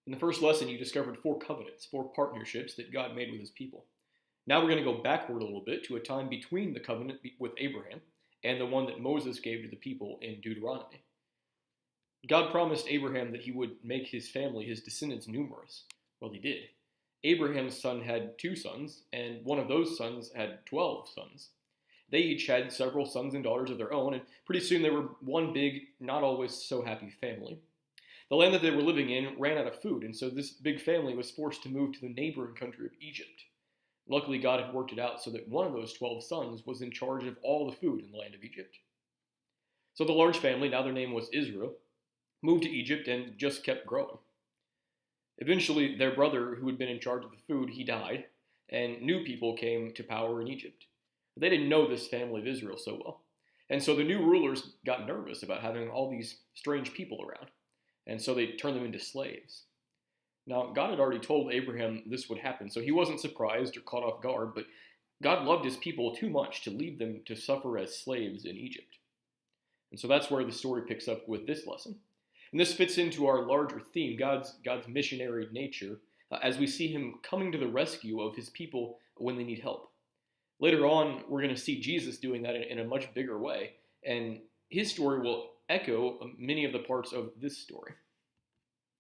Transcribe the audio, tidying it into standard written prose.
In the first lesson, you discovered four covenants, four partnerships that God made with his people. Now we're going to go backward a little bit to a time between the covenant with Abraham and the one that Moses gave to the people in Deuteronomy. God promised Abraham that he would make his family, his descendants, numerous. Well, he did. Abraham's son had two sons, and one of those sons had 12 sons. They each had several sons and daughters of their own, and pretty soon they were one big, not always so happy family. The land that they were living in ran out of food, and so this big family was forced to move to the neighboring country of Egypt. Luckily, God had worked it out so that one of those 12 sons was in charge of all the food in the land of Egypt. So the large family, now their name was Israel, moved to Egypt and just kept growing. Eventually, their brother, who had been in charge of the food, he died, and new people came to power in Egypt. But they didn't know this family of Israel so well. And so the new rulers got nervous about having all these strange people around, and so they turned them into slaves. Now, God had already told Abraham this would happen, so he wasn't surprised or caught off guard, but God loved his people too much to leave them to suffer as slaves in Egypt. And so that's where the story picks up with this lesson. And this fits into our larger theme, God's missionary nature, as we see him coming to the rescue of his people when they need help. Later on, we're going to see Jesus doing that in a much bigger way, and his story will echo many of the parts of this story.